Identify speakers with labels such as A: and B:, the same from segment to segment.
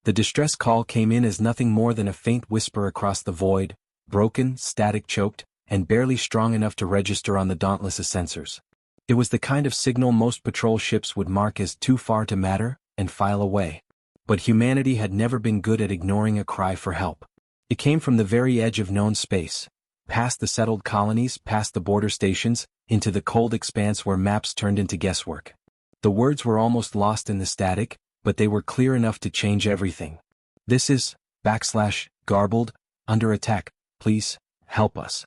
A: The distress call came in as nothing more than a faint whisper across the void, broken, static-choked, and barely strong enough to register on the Dauntless's sensors. It was the kind of signal most patrol ships would mark as too far to matter and file away. But humanity had never been good at ignoring a cry for help. It came from the very edge of known space, past the settled colonies, past the border stations, into the cold expanse where maps turned into guesswork. The words were almost lost in the static, but they were clear enough to change everything. This is, garbled, under attack, please, help us.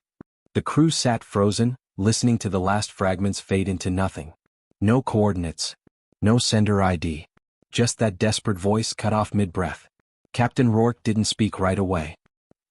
A: The crew sat frozen, listening to the last fragments fade into nothing. No coordinates. No sender ID. Just that desperate voice cut off mid-breath. Captain Rourke didn't speak right away.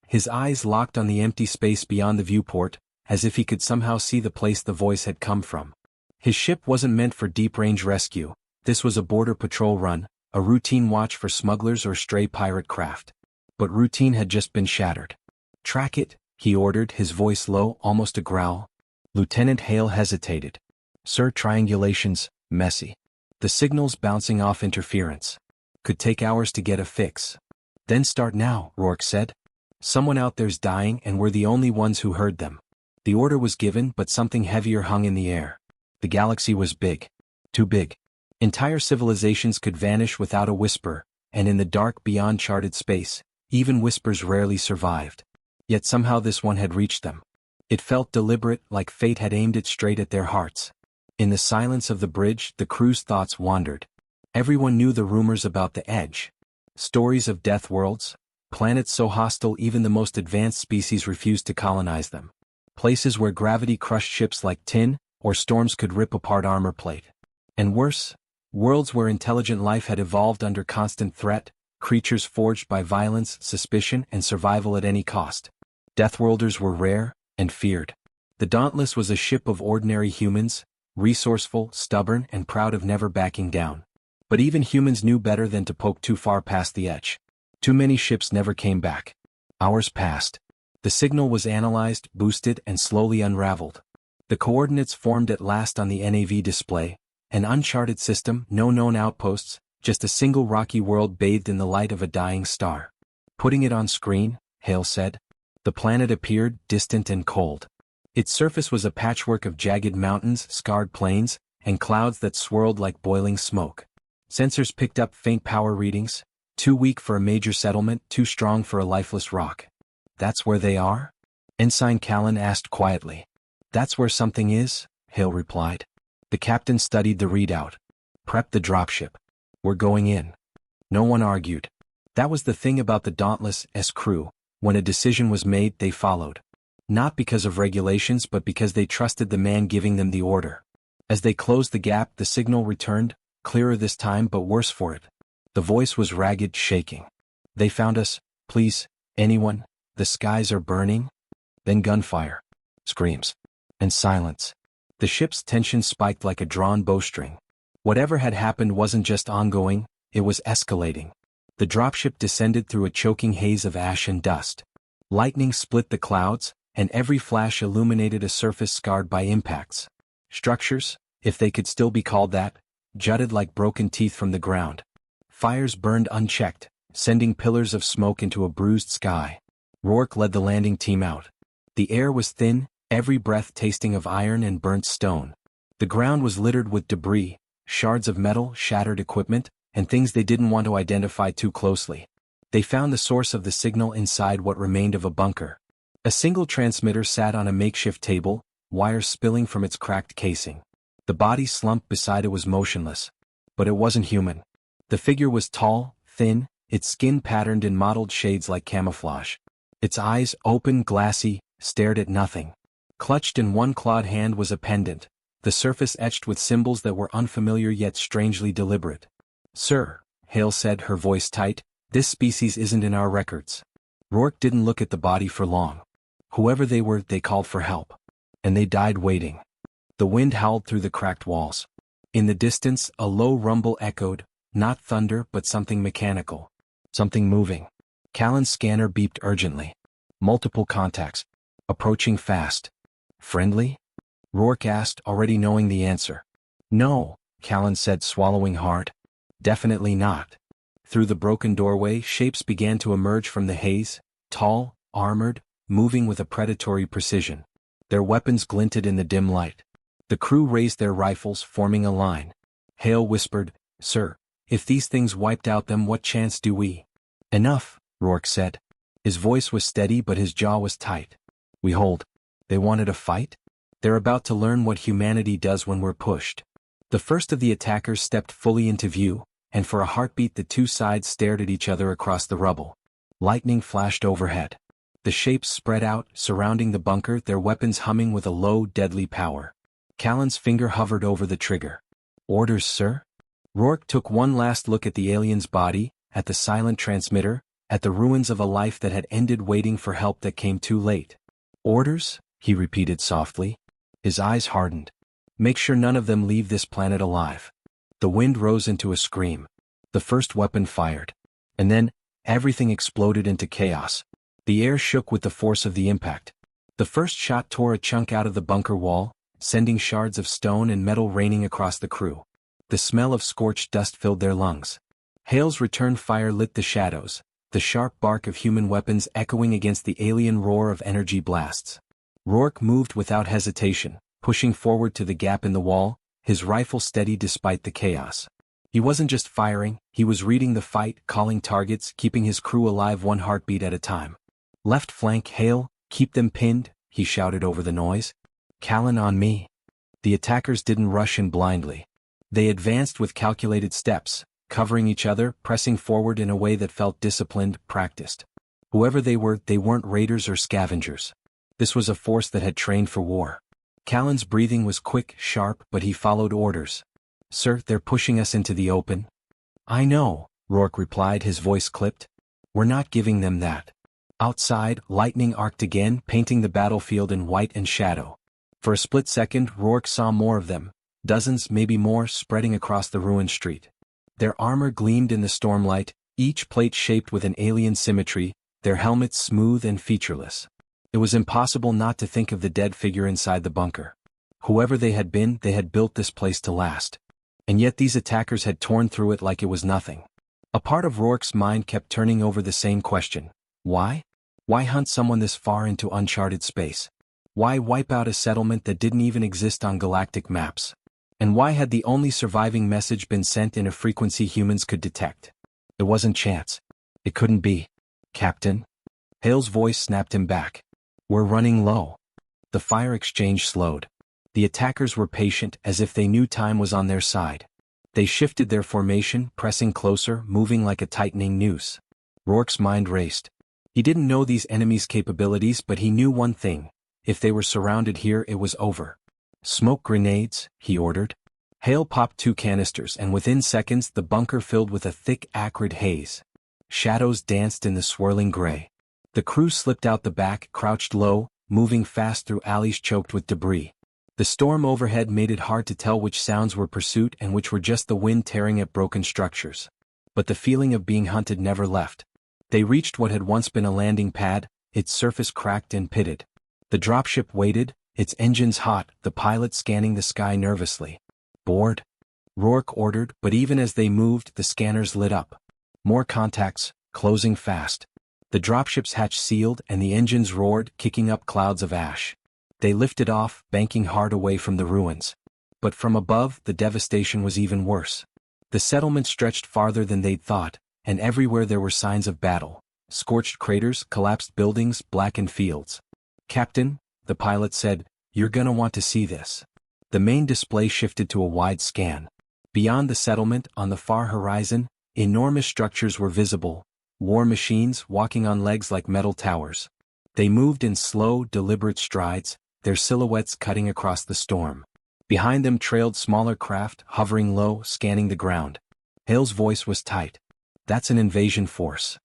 A: His eyes locked on the empty space beyond the viewport, as if he could somehow see the place the voice had come from. His ship wasn't meant for deep-range rescue. This was a border patrol run, a routine watch for smugglers or stray pirate craft. But routine had just been shattered. "Track it," he ordered, his voice low, almost a growl. Lieutenant Hale hesitated. "Sir, triangulation's messy. The signal's bouncing off interference. Could take hours to get a fix." "Then start now," Rourke said. "Someone out there's dying and we're the only ones who heard them." The order was given, but something heavier hung in the air. The galaxy was big. Too big. Entire civilizations could vanish without a whisper, and in the dark beyond charted space, even whispers rarely survived. Yet somehow this one had reached them. It felt deliberate, like fate had aimed it straight at their hearts. In the silence of the bridge, the crew's thoughts wandered. Everyone knew the rumors about the Edge. Stories of death worlds, planets so hostile even the most advanced species refused to colonize them. Places where gravity crushed ships like tin, or storms could rip apart armor plate. And worse, worlds where intelligent life had evolved under constant threat, creatures forged by violence, suspicion, and survival at any cost. Deathworlders were rare, and feared. The Dauntless was a ship of ordinary humans, resourceful, stubborn, and proud of never backing down. But even humans knew better than to poke too far past the edge. Too many ships never came back. Hours passed. The signal was analyzed, boosted, and slowly unraveled. The coordinates formed at last on the NAV display. An uncharted system, no known outposts, just a single rocky world bathed in the light of a dying star. "Putting it on screen," Hale said. The planet appeared, distant and cold. Its surface was a patchwork of jagged mountains, scarred plains, and clouds that swirled like boiling smoke. Sensors picked up faint power readings, too weak for a major settlement, too strong for a lifeless rock. "That's where they are?" Ensign Callan asked quietly. "That's where something is," Hale replied. The captain studied the readout. "Prep the dropship. We're going in." No one argued. That was the thing about the Dauntless' crew. When a decision was made, they followed. Not because of regulations, but because they trusted the man giving them the order. As they closed the gap, the signal returned, clearer this time but worse for it. The voice was ragged, shaking. "They found us. Please, anyone. The skies are burning." Then gunfire. Screams. And silence. The ship's tension spiked like a drawn bowstring. Whatever had happened wasn't just ongoing, it was escalating. The dropship descended through a choking haze of ash and dust. Lightning split the clouds, and every flash illuminated a surface scarred by impacts. Structures, if they could still be called that, jutted like broken teeth from the ground. Fires burned unchecked, sending pillars of smoke into a bruised sky. Rourke led the landing team out. The air was thin, every breath tasting of iron and burnt stone. The ground was littered with debris, shards of metal, shattered equipment, and things they didn't want to identify too closely. They found the source of the signal inside what remained of a bunker. A single transmitter sat on a makeshift table, wires spilling from its cracked casing. The body slumped beside it was motionless. But it wasn't human. The figure was tall, thin, its skin patterned in mottled shades like camouflage. Its eyes, open, glassy, stared at nothing. Clutched in one clawed hand was a pendant, the surface etched with symbols that were unfamiliar yet strangely deliberate. "Sir," Hale said, her voice tight, "this species isn't in our records." Rourke didn't look at the body for long. Whoever they were, they called for help. And they died waiting. The wind howled through the cracked walls. In the distance, a low rumble echoed, not thunder but something mechanical. Something moving. Callan's scanner beeped urgently. Multiple contacts. Approaching fast. "Friendly?" Rourke asked, already knowing the answer. "No," Callan said, swallowing hard. "Definitely not. through the broken doorway, shapes began to emerge from the haze, tall, armored, moving with a predatory precision. Their weapons glinted in the dim light. The crew raised their rifles, forming a line. Hale whispered, "Sir, if these things wiped out them, what chance do we?" "Enough," Rourke said. His voice was steady but his jaw was tight. "We hold. They wanted a fight? They're about to learn what humanity does when we're pushed." The first of the attackers stepped fully into view, and for a heartbeat the two sides stared at each other across the rubble. Lightning flashed overhead. The shapes spread out, surrounding the bunker, their weapons humming with a low, deadly power. Callan's finger hovered over the trigger. "Orders, sir?" Rourke took one last look at the alien's body, at the silent transmitter, at the ruins of a life that had ended, waiting for help that came too late. "Orders?" he repeated softly. His eyes hardened. "Make sure none of them leave this planet alive." The wind rose into a scream. The first weapon fired. And then, everything exploded into chaos. The air shook with the force of the impact. The first shot tore a chunk out of the bunker wall, sending shards of stone and metal raining across the crew. The smell of scorched dust filled their lungs. Hale's return fire lit the shadows, the sharp bark of human weapons echoing against the alien roar of energy blasts. Rourke moved without hesitation, pushing forward to the gap in the wall, his rifle steady despite the chaos. He wasn't just firing, he was reading the fight, calling targets, keeping his crew alive one heartbeat at a time. "Left flank, Hale, keep them pinned," he shouted over the noise. "Callan on me." The attackers didn't rush in blindly. They advanced with calculated steps, covering each other, pressing forward in a way that felt disciplined, practiced. Whoever they weren't raiders or scavengers. This was a force that had trained for war. Callan's breathing was quick, sharp, but he followed orders. "Sir, they're pushing us into the open." "I know," Rourke replied, his voice clipped. "We're not giving them that." Outside, lightning arced again, painting the battlefield in white and shadow. For a split second, Rourke saw more of them, dozens, maybe more, spreading across the ruined street. Their armor gleamed in the stormlight, each plate shaped with an alien symmetry, their helmets smooth and featureless. It was impossible not to think of the dead figure inside the bunker. Whoever they had been, they had built this place to last. And yet these attackers had torn through it like it was nothing. A part of Rourke's mind kept turning over the same question. Why? Why hunt someone this far into uncharted space? Why wipe out a settlement that didn't even exist on galactic maps? And why had the only surviving message been sent in a frequency humans could detect? It wasn't chance. It couldn't be. "Captain?" Hale's voice snapped him back. "We're running low." The fire exchange slowed. The attackers were patient, as if they knew time was on their side. They shifted their formation, pressing closer, moving like a tightening noose. Rourke's mind raced. He didn't know these enemies' capabilities, but he knew one thing. If they were surrounded here, it was over. "Smoke grenades," he ordered. Hale popped 2 canisters, and within seconds the bunker filled with a thick, acrid haze. Shadows danced in the swirling gray. The crew slipped out the back, crouched low, moving fast through alleys choked with debris. The storm overhead made it hard to tell which sounds were pursuit and which were just the wind tearing at broken structures. But the feeling of being hunted never left. They reached what had once been a landing pad, its surface cracked and pitted. The dropship waited, its engines hot, the pilot scanning the sky nervously. "Board?" Rourke ordered, but even as they moved, the scanners lit up. More contacts, closing fast. The dropship's hatch sealed and the engines roared, kicking up clouds of ash. They lifted off, banking hard away from the ruins. But from above, the devastation was even worse. The settlement stretched farther than they'd thought, and everywhere there were signs of battle. Scorched craters, collapsed buildings, blackened fields. "Captain," the pilot said, "you're gonna want to see this." The main display shifted to a wide scan. Beyond the settlement, on the far horizon, enormous structures were visible. War machines walking on legs like metal towers. They moved in slow, deliberate strides, their silhouettes cutting across the storm. Behind them trailed smaller craft, hovering low, scanning the ground. Hale's voice was tight. "That's an invasion force."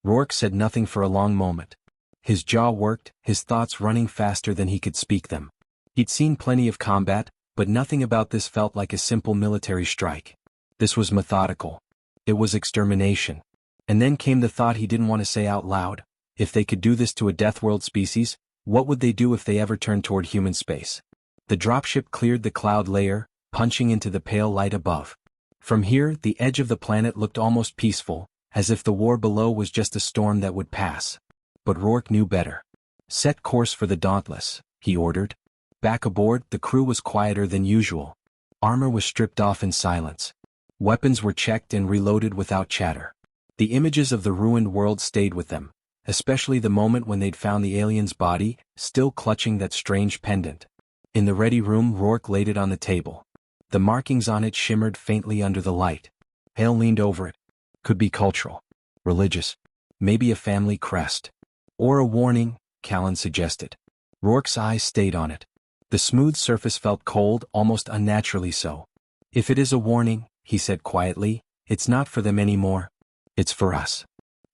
A: Rourke said nothing for a long moment. His jaw worked, his thoughts running faster than he could speak them. He'd seen plenty of combat, but nothing about this felt like a simple military strike. This was methodical. It was extermination. And then came the thought he didn't want to say out loud. If they could do this to a Deathworld species, what would they do if they ever turned toward human space? The dropship cleared the cloud layer, punching into the pale light above. From here, the edge of the planet looked almost peaceful, as if the war below was just a storm that would pass. But Rourke knew better. "Set course for the Dauntless," he ordered. Back aboard, the crew was quieter than usual. Armor was stripped off in silence. Weapons were checked and reloaded without chatter. The images of the ruined world stayed with them, especially the moment when they'd found the alien's body, still clutching that strange pendant. In the ready room, Rourke laid it on the table. The markings on it shimmered faintly under the light. Hale leaned over it. Could be cultural, religious, maybe a family crest. Or a warning, Callan suggested. Rourke's eyes stayed on it. The smooth surface felt cold, almost unnaturally so. "If it is a warning," he said quietly, "it's not for them anymore. It's for us."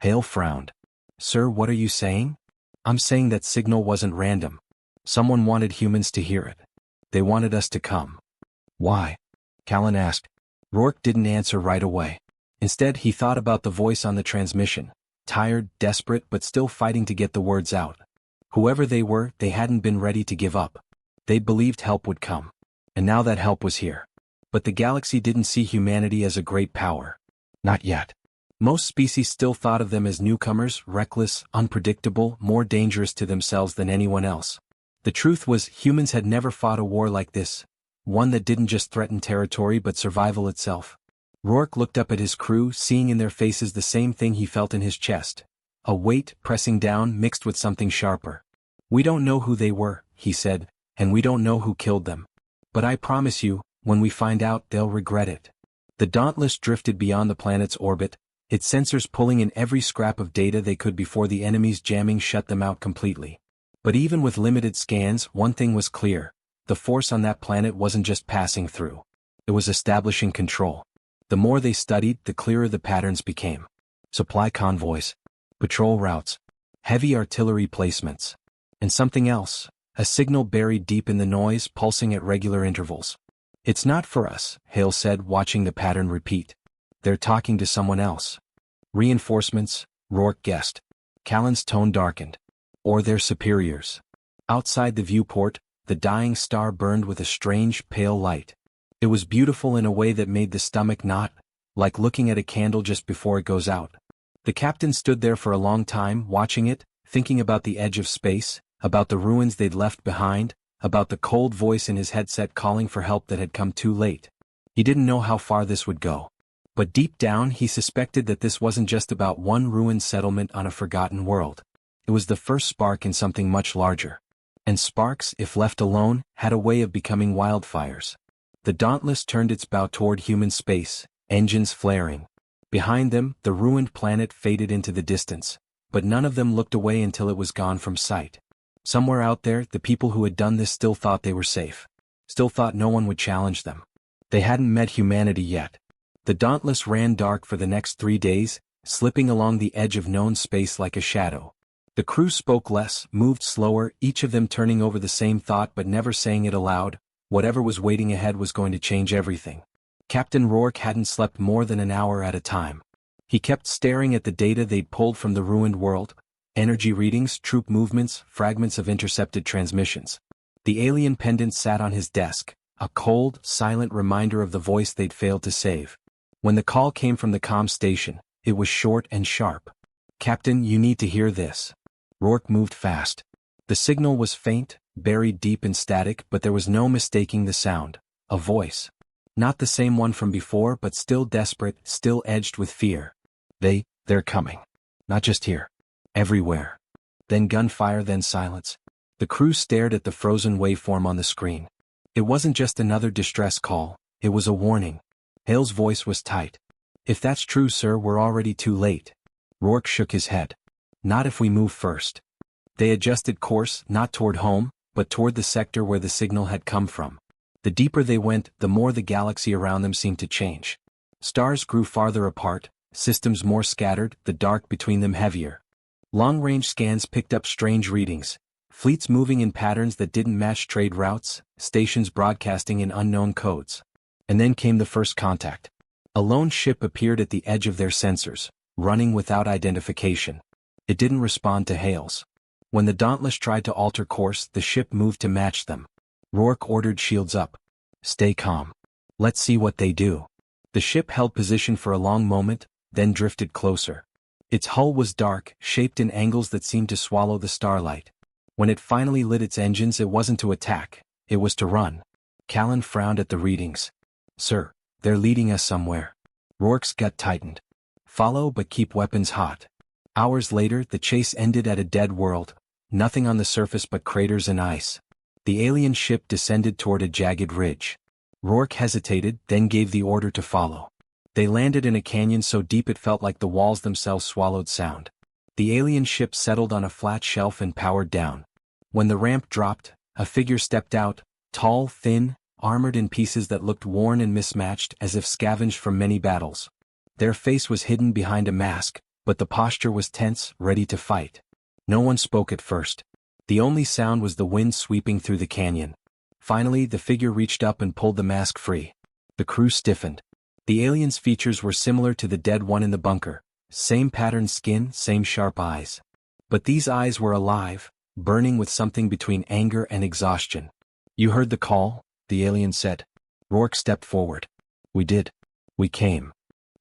A: Hale frowned. "Sir, what are you saying?" "I'm saying that signal wasn't random. Someone wanted humans to hear it. They wanted us to come." "Why?" Callan asked. Rourke didn't answer right away. Instead, he thought about the voice on the transmission, tired, desperate, but still fighting to get the words out. Whoever they were, they hadn't been ready to give up. They believed help would come. And now that help was here. But the galaxy didn't see humanity as a great power. Not yet. Most species still thought of them as newcomers, reckless, unpredictable, more dangerous to themselves than anyone else. The truth was, humans had never fought a war like this, one that didn't just threaten territory but survival itself. Rourke looked up at his crew, seeing in their faces the same thing he felt in his chest. A weight pressing down mixed with something sharper. "We don't know who they were," he said, "and we don't know who killed them. But I promise you, when we find out, they'll regret it." The Dauntless drifted beyond the planet's orbit, its sensors pulling in every scrap of data they could before the enemy's jamming shut them out completely. But even with limited scans, one thing was clear. The force on that planet wasn't just passing through. It was establishing control. The more they studied, the clearer the patterns became. Supply convoys, patrol routes, heavy artillery placements. And something else, a signal buried deep in the noise, pulsing at regular intervals. "It's not for us," Hale said, watching the pattern repeat. "They're talking to someone else." "Reinforcements," Rourke guessed. Callan's tone darkened. "Or their superiors." Outside the viewport, the dying star burned with a strange, pale light. It was beautiful in a way that made the stomach knot, like looking at a candle just before it goes out. The captain stood there for a long time, watching it, thinking about the edge of space, about the ruins they'd left behind, about the cold voice in his headset calling for help that had come too late. He didn't know how far this would go. But deep down he suspected that this wasn't just about one ruined settlement on a forgotten world. It was the first spark in something much larger. And sparks, if left alone, had a way of becoming wildfires. The Dauntless turned its bow toward human space, engines flaring. Behind them, the ruined planet faded into the distance, but none of them looked away until it was gone from sight. Somewhere out there, the people who had done this still thought they were safe. Still thought no one would challenge them. They hadn't met humanity yet. The Dauntless ran dark for the next 3 days, slipping along the edge of known space like a shadow. The crew spoke less, moved slower, each of them turning over the same thought but never saying it aloud. Whatever was waiting ahead was going to change everything. Captain Rourke hadn't slept more than an hour at a time. He kept staring at the data they'd pulled from the ruined world. Energy readings, troop movements, fragments of intercepted transmissions. The alien pendant sat on his desk, a cold, silent reminder of the voice they'd failed to save. When the call came from the comm station, it was short and sharp. "Captain, you need to hear this." Rourke moved fast. The signal was faint, buried deep in static, but there was no mistaking the sound. A voice. Not the same one from before, but still desperate, still edged with fear. They're coming. Not just here. Everywhere. Then gunfire, then silence. The crew stared at the frozen waveform on the screen. It wasn't just another distress call, it was a warning. Hale's voice was tight. "If that's true, sir, we're already too late." Rourke shook his head. "Not if we move first." They adjusted course, not toward home, but toward the sector where the signal had come from. The deeper they went, the more the galaxy around them seemed to change. Stars grew farther apart, systems more scattered, the dark between them heavier. Long-range scans picked up strange readings. Fleets moving in patterns that didn't match trade routes, stations broadcasting in unknown codes. And then came the first contact. A lone ship appeared at the edge of their sensors, running without identification. It didn't respond to hails. When the Dauntless tried to alter course, the ship moved to match them. Rourke ordered shields up. "Stay calm. Let's see what they do." The ship held position for a long moment, then drifted closer. Its hull was dark, shaped in angles that seemed to swallow the starlight. When it finally lit its engines, it wasn't to attack, it was to run. Callan frowned at the readings. "Sir, they're leading us somewhere." Rourke's gut tightened. "Follow, but keep weapons hot." Hours later, the chase ended at a dead world, nothing on the surface but craters and ice. The alien ship descended toward a jagged ridge. Rourke hesitated, then gave the order to follow. They landed in a canyon so deep it felt like the walls themselves swallowed sound. The alien ship settled on a flat shelf and powered down. When the ramp dropped, a figure stepped out, tall, thin, armored in pieces that looked worn and mismatched as if scavenged from many battles. Their face was hidden behind a mask, but the posture was tense, ready to fight. No one spoke at first. The only sound was the wind sweeping through the canyon. Finally, the figure reached up and pulled the mask free. The crew stiffened. The alien's features were similar to the dead one in the bunker. Same patterned skin, same sharp eyes. But these eyes were alive, burning with something between anger and exhaustion. "You heard the call?" the alien said. Rourke stepped forward. "We did. We came."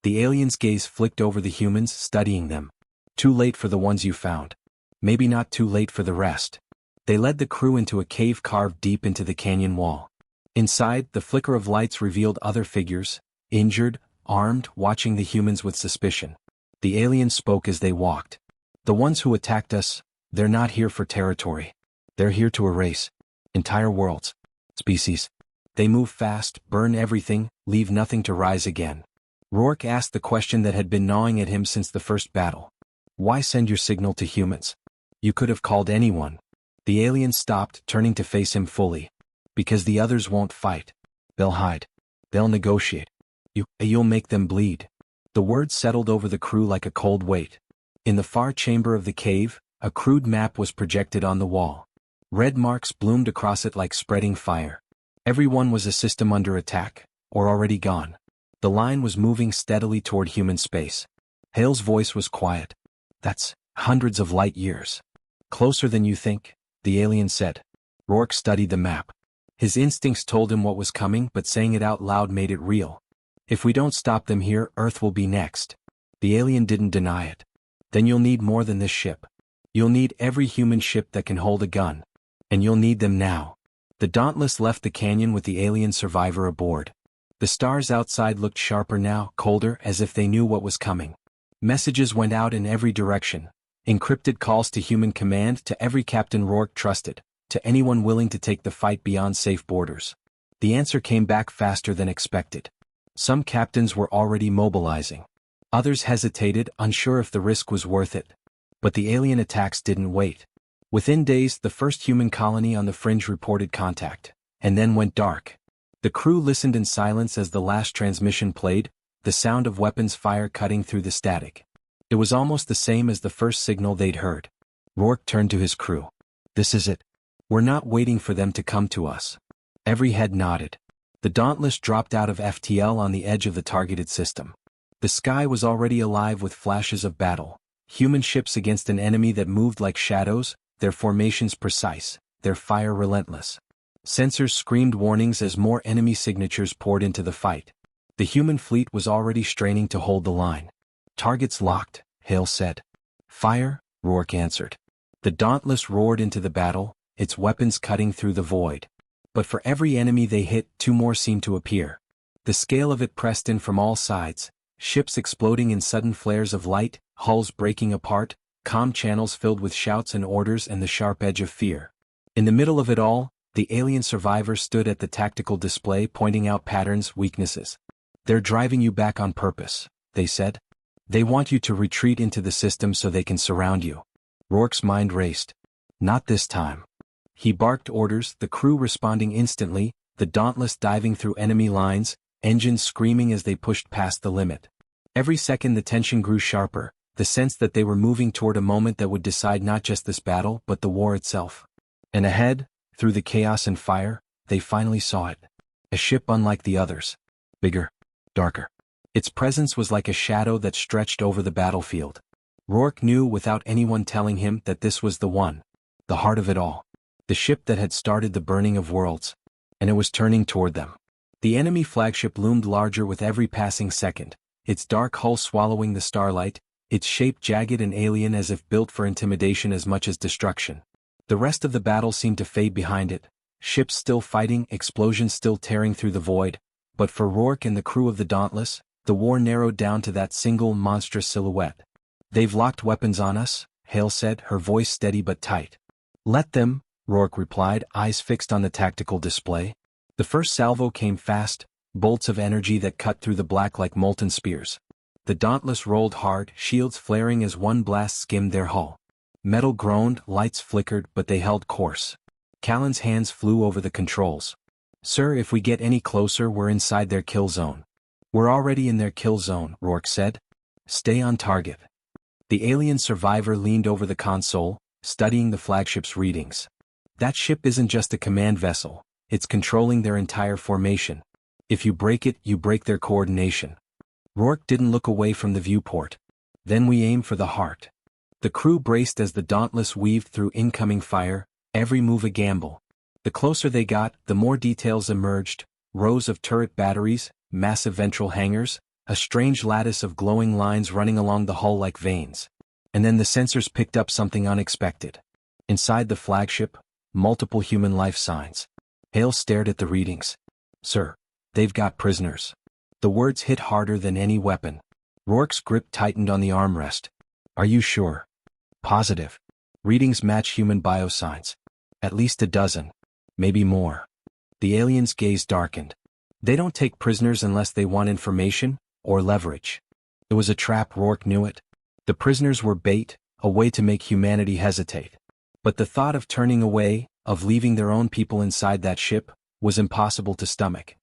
A: The alien's gaze flicked over the humans, studying them. "Too late for the ones you found. Maybe not too late for the rest." They led the crew into a cave carved deep into the canyon wall. Inside, the flicker of lights revealed other figures, injured, armed, watching the humans with suspicion. The alien spoke as they walked. "The ones who attacked us, they're not here for territory. They're here to erase entire worlds, species. They move fast, burn everything, leave nothing to rise again." Rourke asked the question that had been gnawing at him since the first battle. "Why send your signal to humans? You could have called anyone." The alien stopped, turning to face him fully. "Because the others won't fight. They'll hide. They'll negotiate. You'll make them bleed." The words settled over the crew like a cold weight. In the far chamber of the cave, a crude map was projected on the wall. Red marks bloomed across it like spreading fire. Everyone was a system under attack, or already gone. The line was moving steadily toward human space. Hale's voice was quiet. "That's hundreds of light years. Closer than you think," the alien said. Rourke studied the map. His instincts told him what was coming, but saying it out loud made it real. "If we don't stop them here, Earth will be next." The alien didn't deny it. "Then you'll need more than this ship. You'll need every human ship that can hold a gun. And you'll need them now." The Dauntless left the canyon with the alien survivor aboard. The stars outside looked sharper now, colder, as if they knew what was coming. Messages went out in every direction. Encrypted calls to human command, to every captain Rourke trusted, to anyone willing to take the fight beyond safe borders. The answer came back faster than expected. Some captains were already mobilizing. Others hesitated, unsure if the risk was worth it. But the alien attacks didn't wait. Within days, the first human colony on the fringe reported contact, and then went dark. The crew listened in silence as the last transmission played, the sound of weapons fire cutting through the static. It was almost the same as the first signal they'd heard. Rourke turned to his crew. "This is it. We're not waiting for them to come to us." Every head nodded. The Dauntless dropped out of FTL on the edge of the targeted system. The sky was already alive with flashes of battle. Human ships against an enemy that moved like shadows, their formations precise, their fire relentless. Sensors screamed warnings as more enemy signatures poured into the fight. The human fleet was already straining to hold the line. "Targets locked," Hale said. "Fire," Rourke answered. The Dauntless roared into the battle, its weapons cutting through the void. But for every enemy they hit, two more seemed to appear. The scale of it pressed in from all sides, ships exploding in sudden flares of light, hulls breaking apart, comm channels filled with shouts and orders and the sharp edge of fear. In the middle of it all, the alien survivor stood at the tactical display pointing out patterns, weaknesses. "They're driving you back on purpose," they said. "They want you to retreat into the system so they can surround you." Rourke's mind raced. Not this time. He barked orders, the crew responding instantly, the Dauntless diving through enemy lines, engines screaming as they pushed past the limit. Every second the tension grew sharper, the sense that they were moving toward a moment that would decide not just this battle but the war itself. And ahead, through the chaos and fire, they finally saw it. A ship unlike the others. Bigger. Darker. Its presence was like a shadow that stretched over the battlefield. Rourke knew without anyone telling him that this was the one. The heart of it all. The ship that had started the burning of worlds. And it was turning toward them. The enemy flagship loomed larger with every passing second, its dark hull swallowing the starlight, its shape jagged and alien as if built for intimidation as much as destruction. The rest of the battle seemed to fade behind it, ships still fighting, explosions still tearing through the void, but for Rourke and the crew of the Dauntless, the war narrowed down to that single monstrous silhouette. "They've locked weapons on us," Hale said, her voice steady but tight. "Let them," Rourke replied, eyes fixed on the tactical display. The first salvo came fast, bolts of energy that cut through the black like molten spears. The Dauntless rolled hard, shields flaring as one blast skimmed their hull. Metal groaned, lights flickered, but they held course. Callan's hands flew over the controls. "Sir, if we get any closer, we're inside their kill zone." "We're already in their kill zone," Rourke said. "Stay on target." The alien survivor leaned over the console, studying the flagship's readings. "That ship isn't just a command vessel, it's controlling their entire formation. If you break it, you break their coordination." Rourke didn't look away from the viewport. "Then we aim for the heart." The crew braced as the Dauntless weaved through incoming fire, every move a gamble. The closer they got, the more details emerged, rows of turret batteries, massive ventral hangars, a strange lattice of glowing lines running along the hull like veins. And then the sensors picked up something unexpected. Inside the flagship, multiple human life signs. Hale stared at the readings. "Sir, they've got prisoners." The words hit harder than any weapon. Rourke's grip tightened on the armrest. "Are you sure?" "Positive. Readings match human biosigns. At least a dozen. Maybe more." The alien's gaze darkened. "They don't take prisoners unless they want information, or leverage." It was a trap, Rourke knew it. The prisoners were bait, a way to make humanity hesitate. But the thought of turning away, of leaving their own people inside that ship, was impossible to stomach.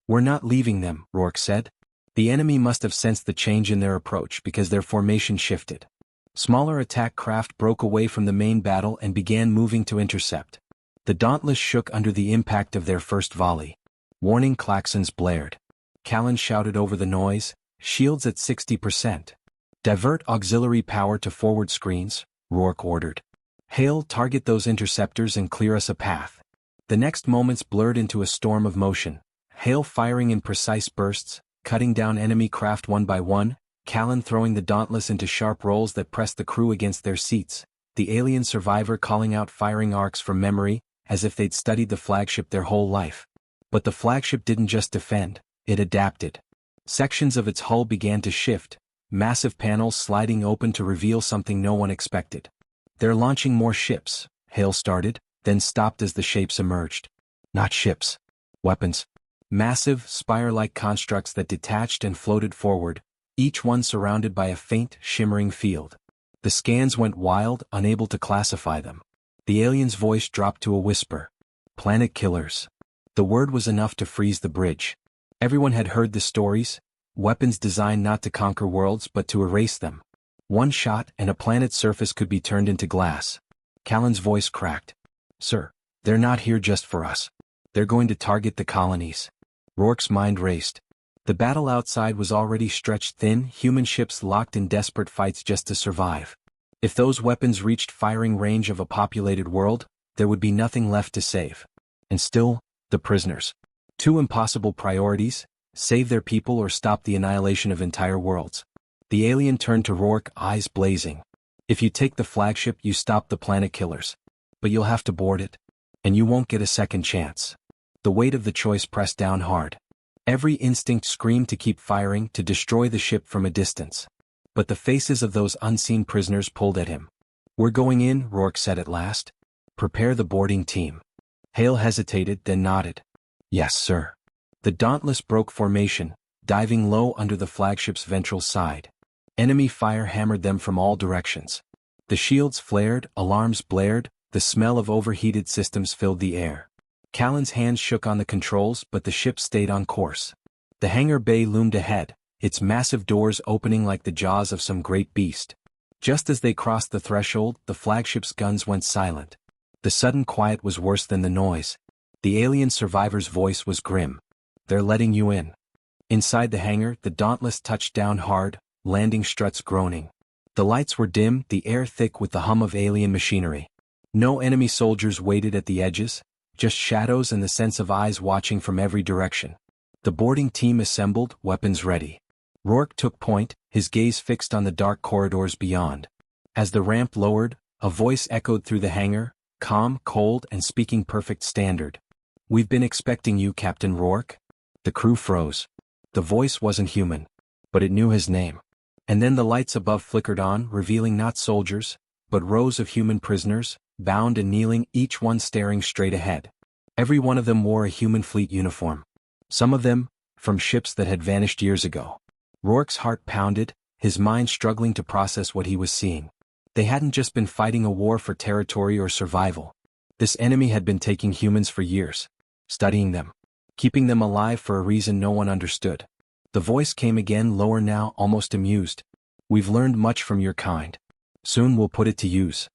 A: "We're not leaving them," Rourke said. The enemy must have sensed the change in their approach because their formation shifted. Smaller attack craft broke away from the main battle and began moving to intercept. The Dauntless shook under the impact of their first volley. Warning klaxons blared. Callan shouted over the noise, "Shields at 60%. Divert auxiliary power to forward screens," Rourke ordered. "Hale, target those interceptors and clear us a path." The next moments blurred into a storm of motion. Hale firing in precise bursts, cutting down enemy craft one by one, Callan throwing the Dauntless into sharp rolls that pressed the crew against their seats, the alien survivor calling out firing arcs from memory, as if they'd studied the flagship their whole life. But the flagship didn't just defend, it adapted. Sections of its hull began to shift, massive panels sliding open to reveal something no one expected. "They're launching more ships," Hale started, then stopped as the shapes emerged. "Not ships. Weapons." Massive, spire-like constructs that detached and floated forward, each one surrounded by a faint, shimmering field. The scans went wild, unable to classify them. The alien's voice dropped to a whisper. "Planet killers." The word was enough to freeze the bridge. Everyone had heard the stories, weapons designed not to conquer worlds but to erase them. One shot and a planet's surface could be turned into glass. Callan's voice cracked. "Sir, they're not here just for us. They're going to target the colonies." Rourke's mind raced. The battle outside was already stretched thin, human ships locked in desperate fights just to survive. If those weapons reached firing range of a populated world, there would be nothing left to save. And still, the prisoners. Two impossible priorities: save their people or stop the annihilation of entire worlds. The alien turned to Rourke, eyes blazing. "If you take the flagship, you stop the planet killers. But you'll have to board it. And you won't get a second chance." The weight of the choice pressed down hard. Every instinct screamed to keep firing, to destroy the ship from a distance. But the faces of those unseen prisoners pulled at him. "We're going in," Rourke said at last. "Prepare the boarding team." Hale hesitated, then nodded. "Yes, sir." The Dauntless broke formation, diving low under the flagship's ventral side. Enemy fire hammered them from all directions. The shields flared, alarms blared, the smell of overheated systems filled the air. Callan's hands shook on the controls, but the ship stayed on course. The hangar bay loomed ahead, its massive doors opening like the jaws of some great beast. Just as they crossed the threshold, the flagship's guns went silent. The sudden quiet was worse than the noise. The alien survivor's voice was grim. "They're letting you in." Inside the hangar, the Dauntless touched down hard, landing struts groaning. The lights were dim, the air thick with the hum of alien machinery. No enemy soldiers waited at the edges, just shadows and the sense of eyes watching from every direction. The boarding team assembled, weapons ready. Rourke took point, his gaze fixed on the dark corridors beyond. As the ramp lowered, a voice echoed through the hangar, calm, cold, and speaking perfect standard. "We've been expecting you, Captain Rourke." The crew froze. The voice wasn't human, but it knew his name. And then the lights above flickered on, revealing not soldiers, but rows of human prisoners, bound and kneeling, each one staring straight ahead. Every one of them wore a human fleet uniform. Some of them, from ships that had vanished years ago. Rourke's heart pounded, his mind struggling to process what he was seeing. They hadn't just been fighting a war for territory or survival. This enemy had been taking humans for years, studying them, keeping them alive for a reason no one understood. The voice came again, lower now, almost amused. "We've learned much from your kind. Soon we'll put it to use."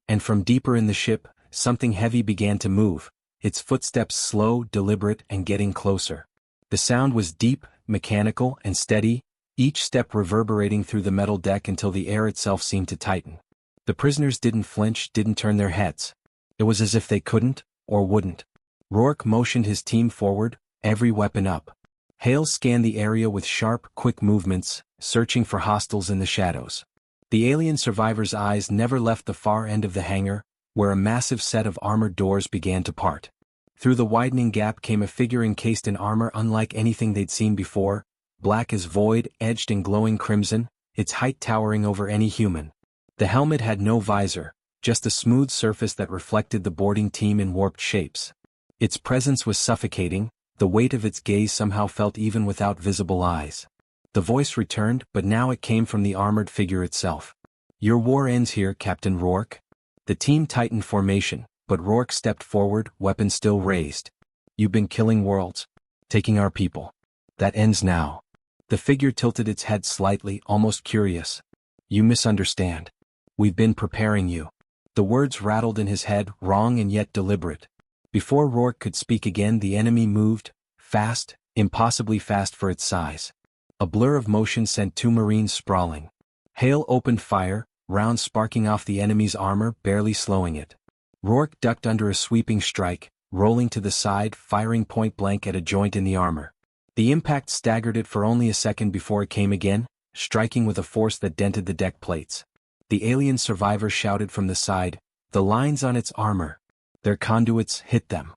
A: And from deeper in the ship, something heavy began to move, its footsteps slow, deliberate, and getting closer. The sound was deep, mechanical, and steady, each step reverberating through the metal deck until the air itself seemed to tighten. The prisoners didn't flinch, didn't turn their heads. It was as if they couldn't, or wouldn't. Rourke motioned his team forward, every weapon up. Hale scanned the area with sharp, quick movements, searching for hostiles in the shadows. The alien survivor's eyes never left the far end of the hangar, where a massive set of armored doors began to part. Through the widening gap came a figure encased in armor unlike anything they'd seen before, black as void, edged in glowing crimson, its height towering over any human. The helmet had no visor, just a smooth surface that reflected the boarding team in warped shapes. Its presence was suffocating, the weight of its gaze somehow felt even without visible eyes. The voice returned, but now it came from the armored figure itself. "Your war ends here, Captain Rourke." The team tightened formation, but Rourke stepped forward, weapon still raised. "You've been killing worlds, taking our people. That ends now." The figure tilted its head slightly, almost curious. "You misunderstand. We've been preparing you." The words rattled in his head, wrong and yet deliberate. Before Rourke could speak again, the enemy moved, fast, impossibly fast for its size. A blur of motion sent two Marines sprawling. Hale opened fire, rounds sparking off the enemy's armor, barely slowing it. Rourke ducked under a sweeping strike, rolling to the side, firing point blank at a joint in the armor. The impact staggered it for only a second before it came again, striking with a force that dented the deck plates. The alien survivor shouted from the side, "The lines on its armor! Their conduits hit them."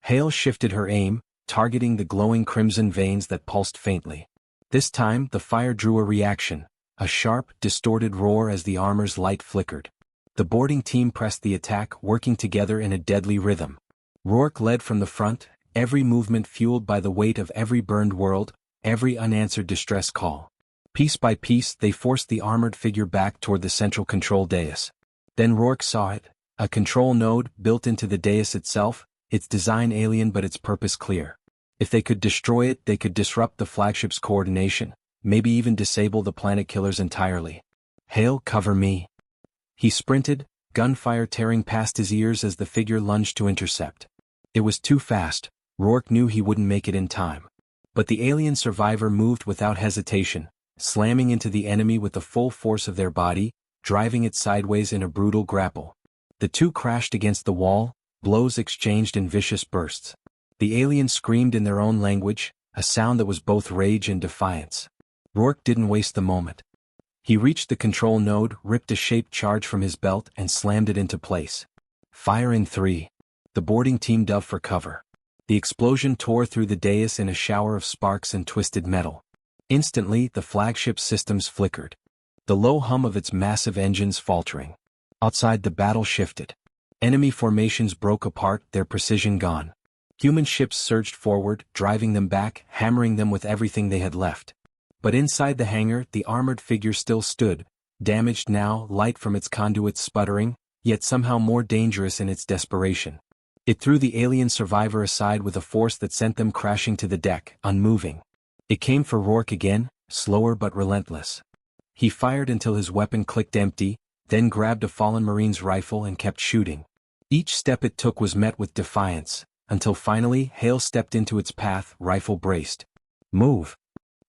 A: Hale shifted her aim, targeting the glowing crimson veins that pulsed faintly. This time, the fire drew a reaction, a sharp, distorted roar as the armor's light flickered. The boarding team pressed the attack, working together in a deadly rhythm. Rourke led from the front, every movement fueled by the weight of every burned world, every unanswered distress call. Piece by piece, they forced the armored figure back toward the central control dais. Then Rourke saw it, a control node built into the dais itself, its design alien but its purpose clear. If they could destroy it, they could disrupt the flagship's coordination, maybe even disable the planet killers entirely. "Hale, cover me." He sprinted, gunfire tearing past his ears as the figure lunged to intercept. It was too fast, Rourke knew he wouldn't make it in time. But the alien survivor moved without hesitation, slamming into the enemy with the full force of their body, driving it sideways in a brutal grapple. The two crashed against the wall, blows exchanged in vicious bursts. The aliens screamed in their own language, a sound that was both rage and defiance. Rourke didn't waste the moment. He reached the control node, ripped a shaped charge from his belt, and slammed it into place. "Fire in 3. The boarding team dove for cover. The explosion tore through the dais in a shower of sparks and twisted metal. Instantly, the flagship's systems flickered, the low hum of its massive engines faltering. Outside, the battle shifted. Enemy formations broke apart, their precision gone. Human ships surged forward, driving them back, hammering them with everything they had left. But inside the hangar, the armored figure still stood, damaged now, light from its conduits sputtering, yet somehow more dangerous in its desperation. It threw the alien survivor aside with a force that sent them crashing to the deck, unmoving. It came for Rourke again, slower but relentless. He fired until his weapon clicked empty, then grabbed a fallen Marine's rifle and kept shooting. Each step it took was met with defiance, until finally Hale stepped into its path, rifle braced. "Move!"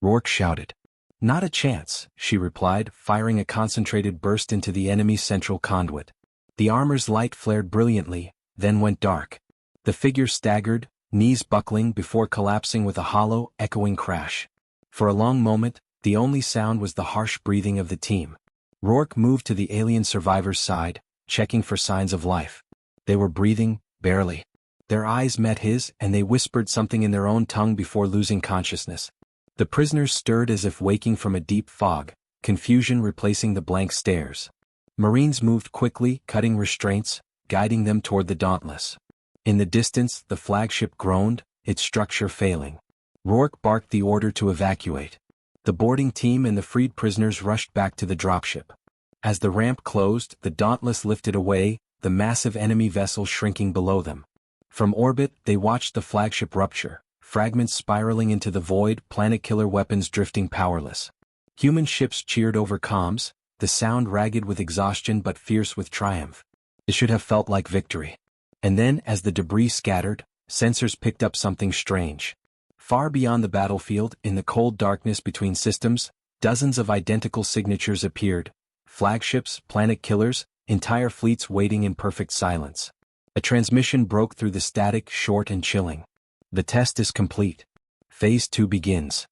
A: Rourke shouted. "Not a chance," she replied, firing a concentrated burst into the enemy's central conduit. The armor's light flared brilliantly, then went dark. The figure staggered, knees buckling before collapsing with a hollow, echoing crash. For a long moment, the only sound was the harsh breathing of the team. Rourke moved to the alien survivor's side, checking for signs of life. They were breathing, barely. Their eyes met his, and they whispered something in their own tongue before losing consciousness. The prisoners stirred as if waking from a deep fog, confusion replacing the blank stares. Marines moved quickly, cutting restraints, guiding them toward the Dauntless. In the distance, the flagship groaned, its structure failing. Rourke barked the order to evacuate. The boarding team and the freed prisoners rushed back to the dropship. As the ramp closed, the Dauntless lifted away, the massive enemy vessel shrinking below them. From orbit, they watched the flagship rupture, fragments spiraling into the void, planet-killer weapons drifting powerless. Human ships cheered over comms, the sound ragged with exhaustion but fierce with triumph. It should have felt like victory. And then, as the debris scattered, sensors picked up something strange. Far beyond the battlefield, in the cold darkness between systems, dozens of identical signatures appeared. Flagships, planet killers, entire fleets waiting in perfect silence. A transmission broke through the static, short and chilling. The test is complete. Phase 2 begins.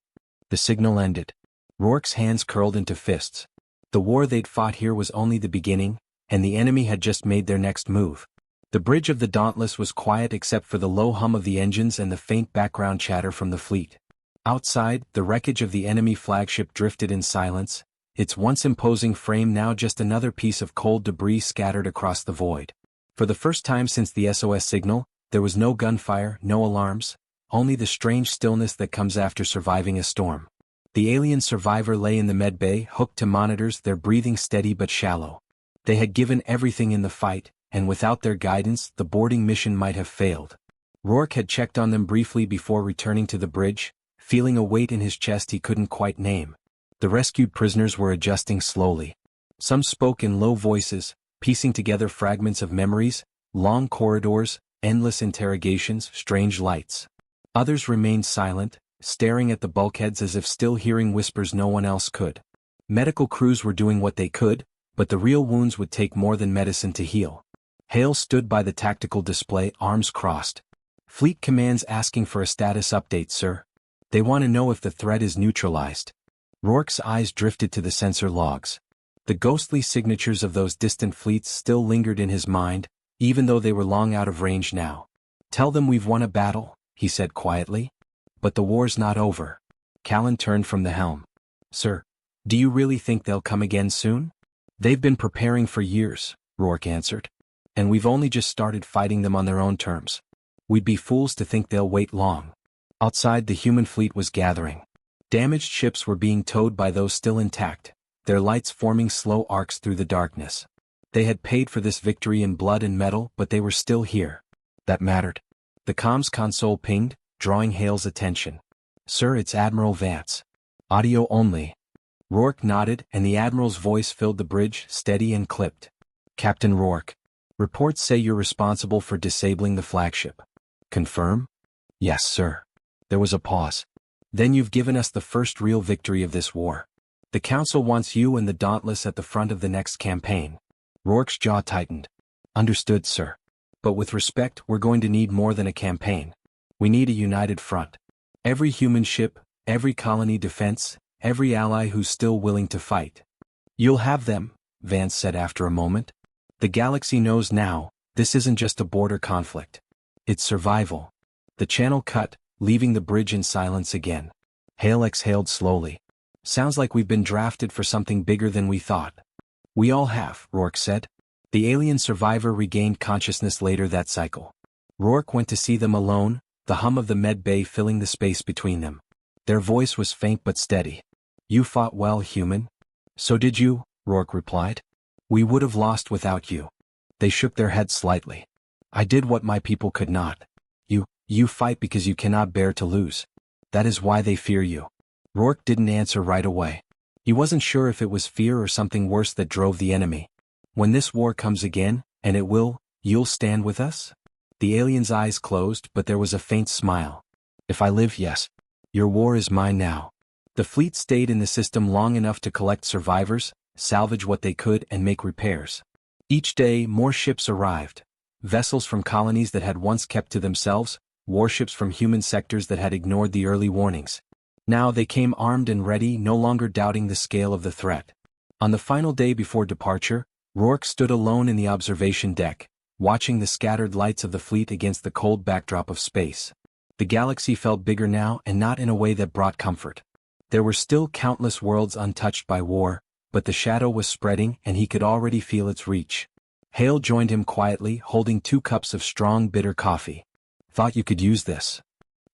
A: The signal ended. Rourke's hands curled into fists. The war they'd fought here was only the beginning, and the enemy had just made their next move. The bridge of the Dauntless was quiet except for the low hum of the engines and the faint background chatter from the fleet. Outside, the wreckage of the enemy flagship drifted in silence, its once imposing frame now just another piece of cold debris scattered across the void. For the first time since the SOS signal, there was no gunfire, no alarms, only the strange stillness that comes after surviving a storm. The alien survivor lay in the medbay, hooked to monitors, their breathing steady but shallow. They had given everything in the fight, and without their guidance, the boarding mission might have failed. Rourke had checked on them briefly before returning to the bridge, feeling a weight in his chest he couldn't quite name. The rescued prisoners were adjusting slowly. Some spoke in low voices, piecing together fragments of memories, long corridors, endless interrogations, strange lights. Others remained silent, staring at the bulkheads as if still hearing whispers no one else could. Medical crews were doing what they could, but the real wounds would take more than medicine to heal. Hale stood by the tactical display, arms crossed. Fleet Command's asking for a status update, sir. They want to know if the threat is neutralized. Rourke's eyes drifted to the sensor logs. The ghostly signatures of those distant fleets still lingered in his mind, even though they were long out of range now. Tell them we've won a battle, he said quietly. But the war's not over. Callan turned from the helm. Sir, do you really think they'll come again soon? They've been preparing for years, Rourke answered. And we've only just started fighting them on their own terms. We'd be fools to think they'll wait long. Outside, the human fleet was gathering. Damaged ships were being towed by those still intact, their lights forming slow arcs through the darkness. They had paid for this victory in blood and metal, but they were still here. That mattered. The comms console pinged, drawing Hale's attention. Sir, it's Admiral Vance. Audio only. Rourke nodded, and the Admiral's voice filled the bridge, steady and clipped. Captain Rourke. Reports say you're responsible for disabling the flagship. Confirm? Yes, sir. There was a pause. Then you've given us the first real victory of this war. The Council wants you and the Dauntless at the front of the next campaign. Rourke's jaw tightened. Understood, sir. But with respect, we're going to need more than a campaign. We need a united front. Every human ship, every colony defense, every ally who's still willing to fight. You'll have them, Vance said after a moment. The galaxy knows now, this isn't just a border conflict. It's survival. The channel cut, leaving the bridge in silence again. Hale exhaled slowly. Sounds like we've been drafted for something bigger than we thought. We all have, Rourke said. The alien survivor regained consciousness later that cycle. Rourke went to see them alone, the hum of the med bay filling the space between them. Their voice was faint but steady. You fought well, human. So did you, Rourke replied. We would have lost without you. They shook their heads slightly. I did what my people could not. You fight because you cannot bear to lose. That is why they fear you. Rourke didn't answer right away. He wasn't sure if it was fear or something worse that drove the enemy. When this war comes again, and it will, you'll stand with us? The alien's eyes closed, but there was a faint smile. If I live, yes. Your war is mine now. The fleet stayed in the system long enough to collect survivors, salvage what they could, and make repairs. Each day, more ships arrived. Vessels from colonies that had once kept to themselves, warships from human sectors that had ignored the early warnings. Now they came armed and ready, no longer doubting the scale of the threat. On the final day before departure, Rourke stood alone in the observation deck, watching the scattered lights of the fleet against the cold backdrop of space. The galaxy felt bigger now, and not in a way that brought comfort. There were still countless worlds untouched by war, but the shadow was spreading and he could already feel its reach. Hale joined him quietly, holding 2 cups of strong bitter coffee. "Thought you could use this."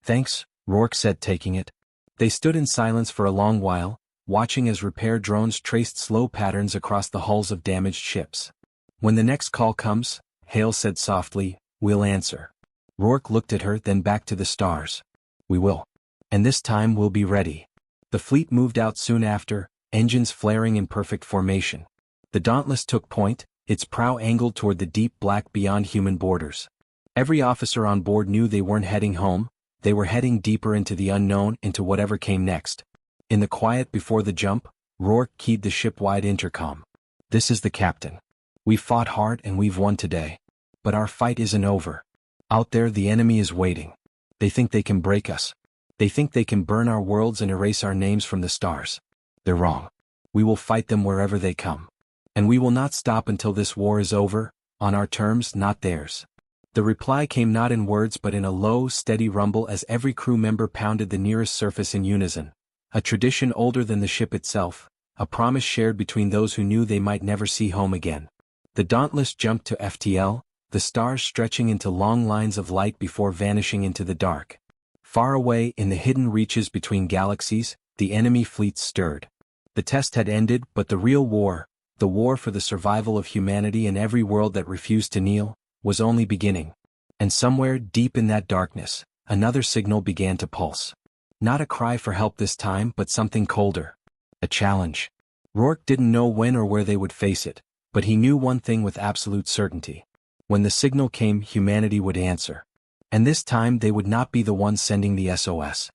A: "Thanks," Rourke said, taking it. They stood in silence for a long while, watching as repair drones traced slow patterns across the hulls of damaged ships. "When the next call comes," Hale said softly, "we'll answer." Rourke looked at her, then back to the stars. "We will. And this time we'll be ready." The fleet moved out soon after, engines flaring in perfect formation. The Dauntless took point, its prow angled toward the deep black beyond human borders. Every officer on board knew they weren't heading home, they were heading deeper into the unknown, into whatever came next. In the quiet before the jump, Rourke keyed the ship-wide intercom. "This is the captain. We've fought hard and we've won today. But our fight isn't over. Out there the enemy is waiting. They think they can break us. They think they can burn our worlds and erase our names from the stars. They're wrong. We will fight them wherever they come. And we will not stop until this war is over, on our terms, not theirs." The reply came not in words but in a low, steady rumble as every crew member pounded the nearest surface in unison. A tradition older than the ship itself, a promise shared between those who knew they might never see home again. The Dauntless jumped to FTL, the stars stretching into long lines of light before vanishing into the dark. Far away in the hidden reaches between galaxies, the enemy fleets stirred. The test had ended, but the real war, the war for the survival of humanity in every world that refused to kneel, was only beginning. And somewhere deep in that darkness, another signal began to pulse. Not a cry for help this time, but something colder. A challenge. Rourke didn't know when or where they would face it, but he knew one thing with absolute certainty. When the signal came, humanity would answer. And this time they would not be the ones sending the SOS.